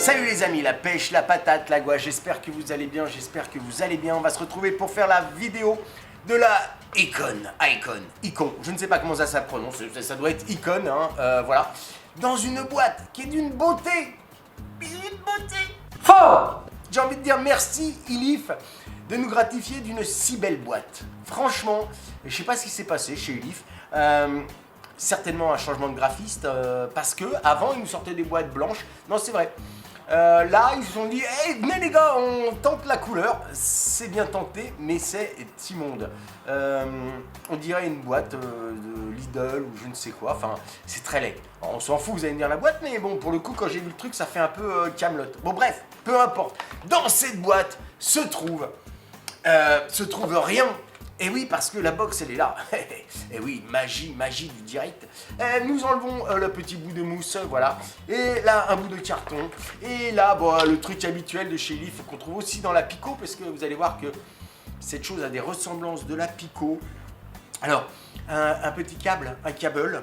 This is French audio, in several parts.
Salut les amis, la pêche, la patate, la gouache, j'espère que vous allez bien, on va se retrouver pour faire la vidéo de la icon, je ne sais pas comment ça se prononce, ça doit être icon, hein, voilà, dans une boîte qui est d'une beauté, fort. J'ai envie de dire merci Elif de nous gratifier d'une si belle boîte. Franchement, je ne sais pas ce qui s'est passé chez Elif. Certainement un changement de graphiste parce que avant ils nous sortaient des boîtes blanches. Non, c'est vrai. Là ils se sont dit hey, venez les gars, on tente la couleur. C'est bien tenté, mais c'est immonde. On dirait une boîte de Lidl ou je ne sais quoi. Enfin, c'est très laid. On s'en fout, vous allez me dire la boîte, mais bon, pour le coup, quand j'ai vu le truc, ça fait un peu Camelot. Bon, bref, peu importe. Dans cette boîte se trouve rien. Et oui, parce que la box, elle est là. Et oui, magie du direct. Nous enlevons le petit bout de mousse, voilà. Et là, un bout de carton. Et là, bon, le truc habituel de chez Elif qu'on trouve aussi dans la Pico, parce que vous allez voir que cette chose a des ressemblances de la Pico. Alors, un petit câble, un câble.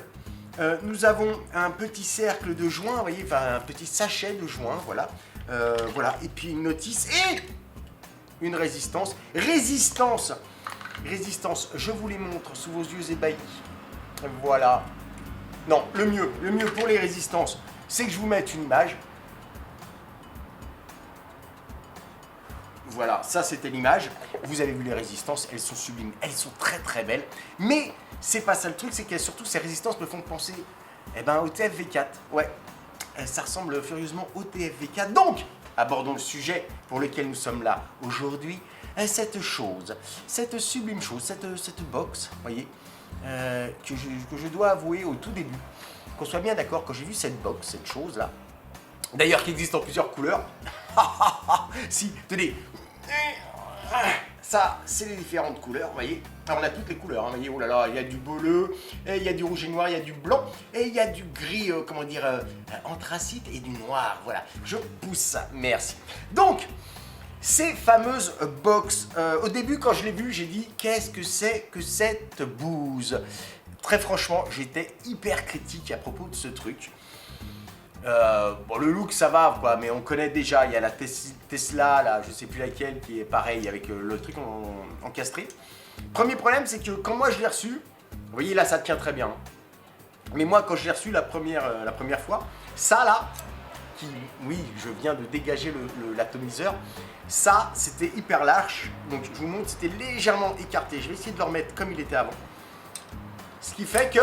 Nous avons un petit cercle de joint, vous voyez, enfin un petit sachet de joint, voilà. Voilà, et puis une notice et une résistance. Résistance, je vous les montre sous vos yeux ébahis. Voilà. Non, le mieux pour les résistances, c'est que je vous mette une image. Voilà, ça c'était l'image. Vous avez vu les résistances, elles sont sublimes, elles sont très belles. Mais c'est pas ça le truc, c'est que surtout ces résistances me font penser au TFV4. Ouais, ça ressemble furieusement au TFV4. Donc, abordons le sujet pour lequel nous sommes là aujourd'hui. Cette chose, cette sublime chose, cette box, vous voyez, que je dois avouer au tout début, qu'on soit bien d'accord, quand j'ai vu cette box, cette chose-là, d'ailleurs qui existe en plusieurs couleurs, si, tenez, ça, c'est les différentes couleurs, vous voyez, on a toutes les couleurs, vous voyez, oh là là, il y a du bleu, il y a du rouge et noir, il y a du blanc, et il y a du gris, anthracite et du noir, voilà, je pousse ça, merci. Donc, ces fameuses box, au début quand je l'ai vu, j'ai dit qu'est-ce que c'est que cette bouse? Très franchement, j'étais hyper critique à propos de ce truc. Bon, le look ça va quoi, mais on connaît déjà, il y a la Tesla, là, je sais plus laquelle, qui est pareil avec le truc encastré. Premier problème, c'est que quand moi je l'ai reçu, vous voyez là ça tient très bien, mais moi quand je l'ai reçu la première fois, ça là, oui, je viens de dégager l'atomiseur. Ça, c'était hyper large. Donc, je vous montre, c'était légèrement écarté. Je vais essayer de le remettre comme il était avant. Ce qui fait que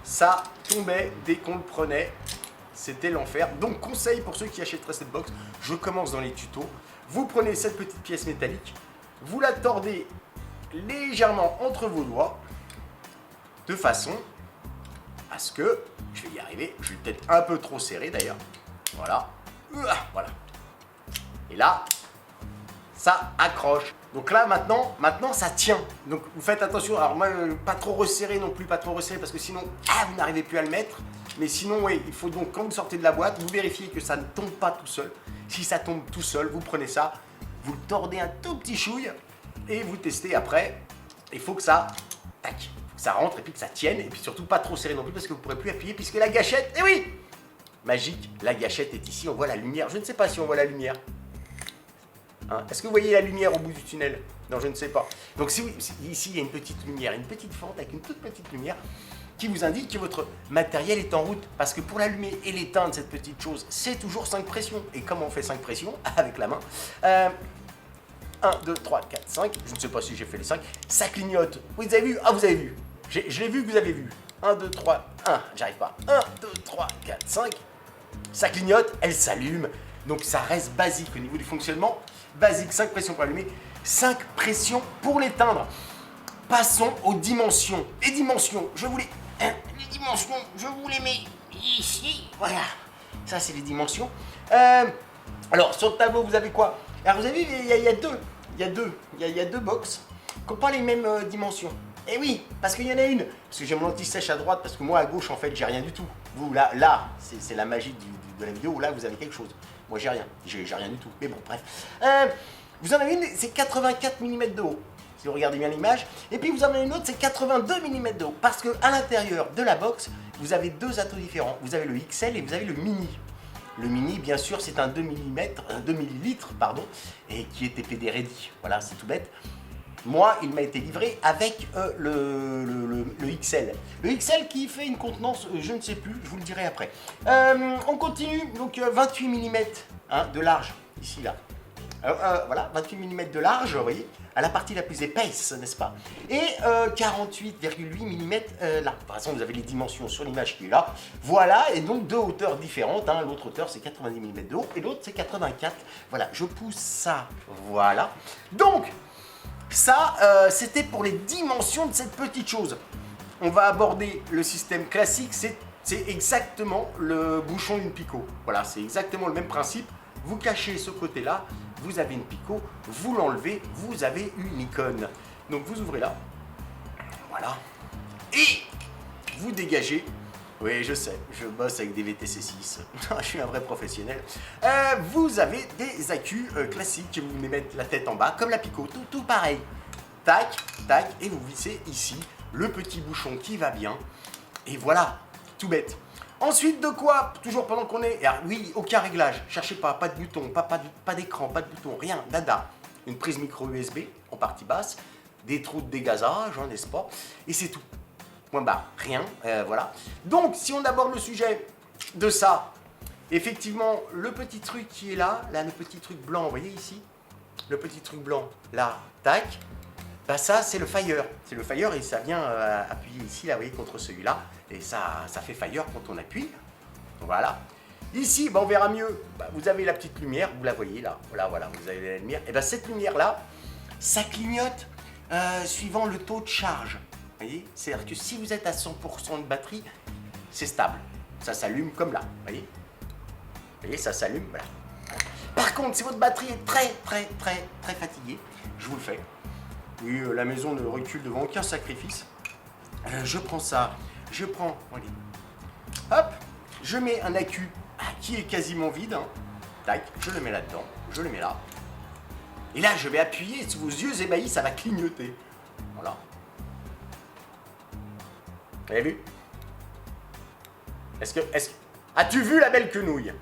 ça tombait dès qu'on le prenait. C'était l'enfer. Donc, conseil pour ceux qui achèteraient cette box, je commence dans les tutos. Vous prenez cette petite pièce métallique, vous la tordez légèrement entre vos doigts, de façon à ce que, je vais y arriver, je vais peut-être un peu trop serré d'ailleurs, voilà, voilà, et là, ça accroche, donc là maintenant ça tient, donc vous faites attention, alors moi pas trop resserré non plus, pas trop resserré parce que sinon, vous n'arrivez plus à le mettre, mais sinon oui, il faut donc quand vous sortez de la boîte, vous vérifiez que ça ne tombe pas tout seul, si ça tombe tout seul, vous prenez ça, vous le tordez un tout petit chouille, et vous testez après, il faut que ça, tac, ça rentre et puis que ça tienne, et puis surtout pas trop serré non plus parce que vous ne pourrez plus appuyer puisque la gâchette, eh oui, magique, la gâchette est ici, on voit la lumière, je ne sais pas si on voit la lumière. Hein, est-ce que vous voyez la lumière au bout du tunnel? Non, je ne sais pas. Donc si oui, ici il y a une petite lumière, une petite fente avec une toute petite lumière qui vous indique que votre matériel est en route. Parce que pour l'allumer et l'éteindre, cette petite chose, c'est toujours 5 pressions. Et comment on fait 5 pressions? Avec la main. 1, 2, 3, 4, 5, je ne sais pas si j'ai fait les 5, ça clignote. Vous avez vu? Ah, vous avez vu. Je l'ai vu que vous avez vu. 1, 2, 3, 1, j'arrive pas. 1, 2, 3, 4, 5. Ça clignote, elle s'allume. Donc ça reste basique au niveau du fonctionnement. Basique, 5 pressions pour allumer, 5 pressions pour l'éteindre. Passons aux dimensions. Les dimensions, je vous les mets ici. Voilà. Ça, c'est les dimensions. Alors, sur le tableau, vous avez quoi? Alors, vous avez vu, il y a deux box qui n'ont pas les mêmes dimensions. Et oui, parce qu'il y en a une. Parce que j'ai mon anti-sèche à droite, parce que moi, à gauche, en fait, j'ai rien du tout. Vous, là c'est la magie de la vidéo, où là, vous avez quelque chose. Moi, j'ai rien. J'ai rien du tout. Mais bon, bref. Vous en avez une, c'est 84 mm de haut. Si vous regardez bien l'image. Et puis, vous en avez une autre, c'est 82 mm de haut. Parce qu'à l'intérieur de la box, vous avez deux atos différents. Vous avez le XL et vous avez le mini. Le mini, bien sûr, c'est un 2 millilitres, pardon, et qui est TPD ready. Voilà, c'est tout bête. Moi, il m'a été livré avec le XL. Le XL qui fait une contenance, je ne sais plus, je vous le dirai après. On continue, donc 28 mm de large, ici, là. Voilà, 28 mm de large, vous voyez, à la partie la plus épaisse, n'est-ce pas? Et 48,8 mm là. De toute façon, vous avez les dimensions sur l'image qui est là. Voilà, et donc deux hauteurs différentes. L'autre hauteur, c'est 90 mm de haut, et l'autre, c'est 84. Voilà, je pousse ça, voilà. Donc, ça, c'était pour les dimensions de cette petite chose. On va aborder le système classique, c'est exactement le bouchon d'une Pico. Voilà, c'est exactement le même principe. Vous cachez ce côté-là, vous avez une Pico, vous l'enlevez, vous avez une icône. Donc vous ouvrez là, voilà, et vous dégagez. Oui, je sais, je bosse avec des VTC6, je suis un vrai professionnel. Vous avez des accus classiques, vous mettez la tête en bas, comme la Pico, tout pareil. Tac, tac, et vous vissez ici le petit bouchon qui va bien. Et voilà, tout bête. Ensuite de quoi, toujours pendant qu'on est... Alors, oui, aucun réglage, cherchez pas de bouton, pas d'écran, pas de bouton, rien, dada. Une prise micro USB en partie basse, des trous de dégazage, n'est-ce pas? Et c'est tout. Point barre, rien, voilà. Donc, si on aborde le sujet de ça, effectivement, le petit truc qui est là, le petit truc blanc, vous voyez ici? Le petit truc blanc, là, tac, bah ça, c'est le Fire. C'est le Fire et ça vient appuyer ici, là, vous voyez, contre celui-là. Et ça fait Fire quand on appuie. Voilà. Ici, bah, on verra mieux. Bah, vous avez la petite lumière, vous la voyez là. Voilà, vous avez la lumière. Et bien, cette lumière-là, ça clignote suivant le taux de charge. Vous voyez? C'est-à-dire que si vous êtes à 100% de batterie, c'est stable. Ça s'allume comme là. Vous voyez, ça s'allume, voilà. Par contre, si votre batterie est très fatiguée, je vous le fais. Oui, la maison ne recule devant aucun sacrifice. Je prends ça, allez, hop, je mets un accu qui est quasiment vide. Tac, je le mets là-dedans, je le mets là. Et là, je vais appuyer, sous vos yeux ébahis, ça va clignoter. Voilà. Vous avez vu? As-tu vu la belle quenouille?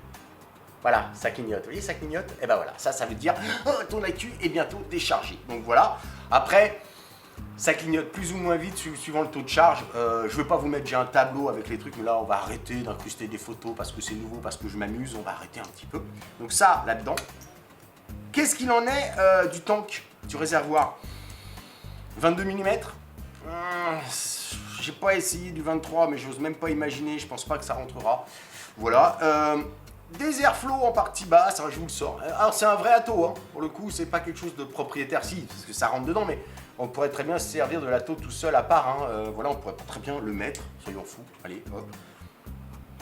Voilà, ça clignote. Vous voyez, ça clignote? Et ben voilà, ça veut dire ton accu est bientôt déchargé. Donc voilà. Après, ça clignote plus ou moins vite suivant le taux de charge. Je ne veux pas vous mettre, j'ai un tableau avec les trucs, mais là, on va arrêter d'incruster des photos parce que c'est nouveau, parce que je m'amuse. On va arrêter un petit peu. Donc ça, là-dedans. Qu'est-ce qu'il en est du tank, du réservoir? 22 mm. J'ai pas essayé du 23, mais j'ose même pas imaginer. Je pense pas que ça rentrera. Voilà. Des airflow en partie basse, je vous le sors. Alors c'est un vrai atto, pour le coup, c'est pas quelque chose de propriétaire, si, parce que ça rentre dedans, mais on pourrait très bien se servir de l'atto tout seul à part. Voilà, on pourrait très bien le mettre, soyons fous. Allez, hop.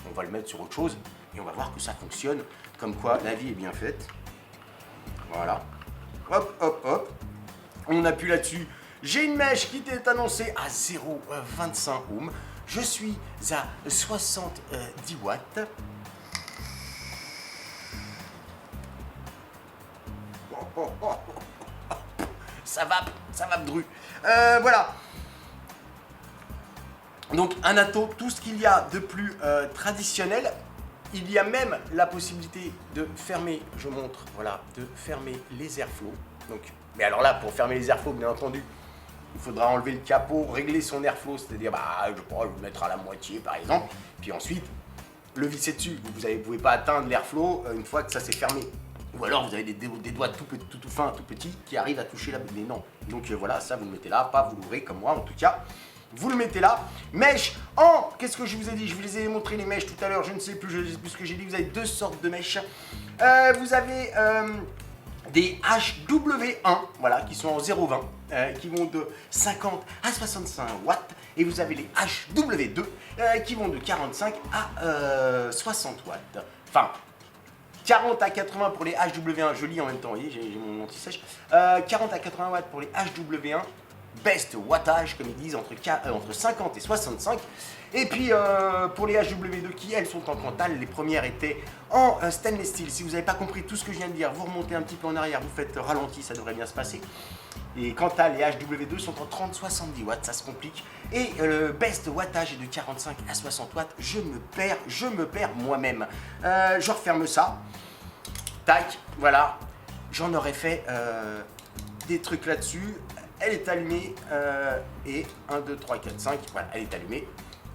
On va le mettre sur autre chose et on va voir que ça fonctionne. Comme quoi, la vie est bien faite. Voilà. Hop. On appuie là-dessus. J'ai une mèche qui t'est annoncée à 0,25 ohms. Je suis à 70 watts. Ça va Bdru. Voilà. Donc un atto, tout ce qu'il y a de plus traditionnel. Il y a même la possibilité de fermer, je montre, voilà, de fermer les airflows. Donc, mais alors là, pour fermer les airflows, bien entendu, il faudra enlever le capot, régler son airflow, c'est-à-dire, je vais le mettre à la moitié par exemple, puis ensuite le visser dessus. Vous ne pouvez pas atteindre l'airflow une fois que ça s'est fermé. Ou alors vous avez des doigts tout fins, tout petits qui arrivent à toucher la... Mais non. Donc voilà, ça vous le mettez là, pas vous l'ouvrez comme moi en tout cas. Vous le mettez là. Mèche en... Qu'est-ce que je vous ai dit? Je vous ai montré les mèches tout à l'heure, je ne sais plus ce que j'ai dit. Vous avez deux sortes de mèches. Vous avez des HW1, voilà, qui sont en 0,20, qui vont de 50 à 65 watts. Et vous avez les HW2 qui vont de 45 à 60 watts. Enfin... 40 à 80 pour les HW1, je lis en même temps, vous voyez, j'ai mon anti-sèche. 40 à 80 watts pour les HW1, best wattage, comme ils disent, entre 50 et 65. Et puis pour les HW2 qui, elles, sont en Cantal, les premières étaient en stainless steel. Si vous n'avez pas compris tout ce que je viens de dire, vous remontez un petit peu en arrière, vous faites ralenti, ça devrait bien se passer. Et quant à les HW2 sont en 30-70 watts, ça se complique. Et le best wattage est de 45 à 60 watts. Je me perds moi-même. Je referme ça. Tac, voilà. J'en aurais fait des trucs là-dessus. Elle est allumée. Et 1, 2, 3, 4, 5. Voilà, elle est allumée.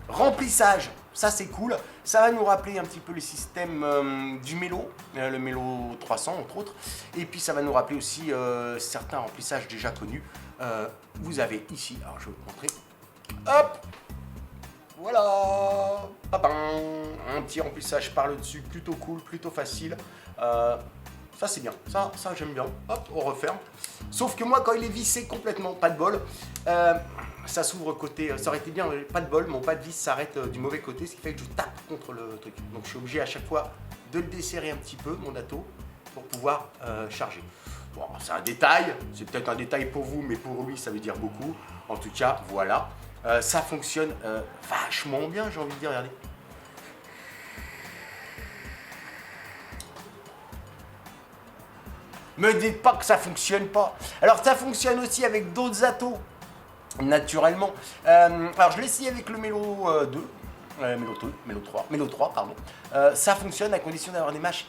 Remplissage, ça c'est cool. Ça va nous rappeler un petit peu le système du Melo, le Melo 300 entre autres. Et puis ça va nous rappeler aussi certains remplissages déjà connus. Vous avez ici, alors je vais vous montrer. Hop, voilà, un petit remplissage par le dessus, plutôt cool, plutôt facile. Ça c'est bien, ça j'aime bien. Hop, on referme. Sauf que moi quand il est vissé complètement, pas de bol, ça s'ouvre côté, ça aurait été bien, pas de bol, mon pas de vis s'arrête du mauvais côté, ce qui fait que je tape contre le truc. Donc je suis obligé à chaque fois de le desserrer un petit peu, mon Atto, pour pouvoir charger. Bon, c'est un détail, c'est peut-être un détail pour vous, mais pour lui ça veut dire beaucoup. En tout cas, voilà. Ça fonctionne vachement bien, j'ai envie de dire, regardez. Me dites pas que ça fonctionne pas. Alors ça fonctionne aussi avec d'autres Atto, naturellement. Alors je l'ai essayé avec le Melo 2, Melo 3, pardon. Ça fonctionne à condition d'avoir des mâches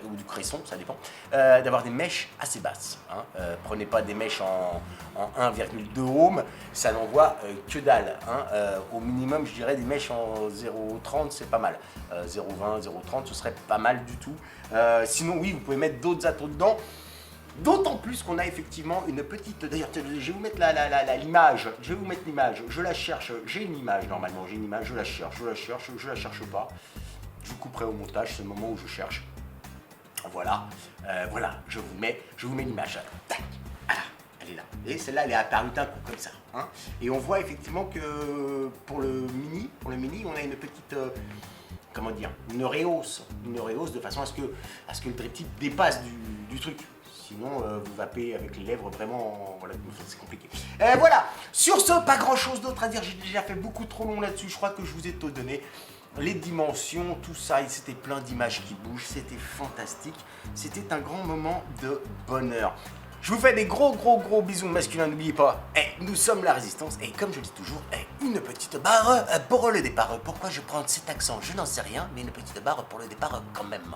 ou du cresson, ça dépend, d'avoir des mèches assez basses. Hein. Prenez pas des mèches en 1,2 ohm, ça n'envoie que dalle. Hein. Au minimum, je dirais des mèches en 0,30, c'est pas mal. 0,20, 0,30, ce serait pas mal du tout. Sinon, oui, vous pouvez mettre d'autres Atto dedans. D'autant plus qu'on a effectivement une petite... D'ailleurs, je vais vous mettre l'image. Je vais vous mettre l'image. Je la cherche. J'ai une image normalement. J'ai une image. Je la cherche. Je la cherche pas. Je vous couperai au montage. C'est le moment où je cherche. Voilà. Voilà. Je vous mets l'image. Tac. Voilà. Elle est là. Et celle-là, elle est apparue d'un coup comme ça. Hein. Et on voit effectivement que pour le mini, on a une petite... comment dire, une rehausse de façon à ce que le triptyque dépasse du truc. Sinon, vous vapez avec les lèvres vraiment, voilà, c'est compliqué. Voilà, sur ce, pas grand chose d'autre à dire, j'ai déjà fait beaucoup trop long là-dessus, je crois que je vous ai tout donné. Les dimensions, tout ça, c'était plein d'images qui bougent, c'était fantastique. C'était un grand moment de bonheur. Je vous fais des gros bisous masculins, n'oubliez pas, nous sommes la résistance, et comme je dis toujours, une petite barre pour le départ. Pourquoi je prends cet accent, je n'en sais rien, mais une petite barre pour le départ quand même.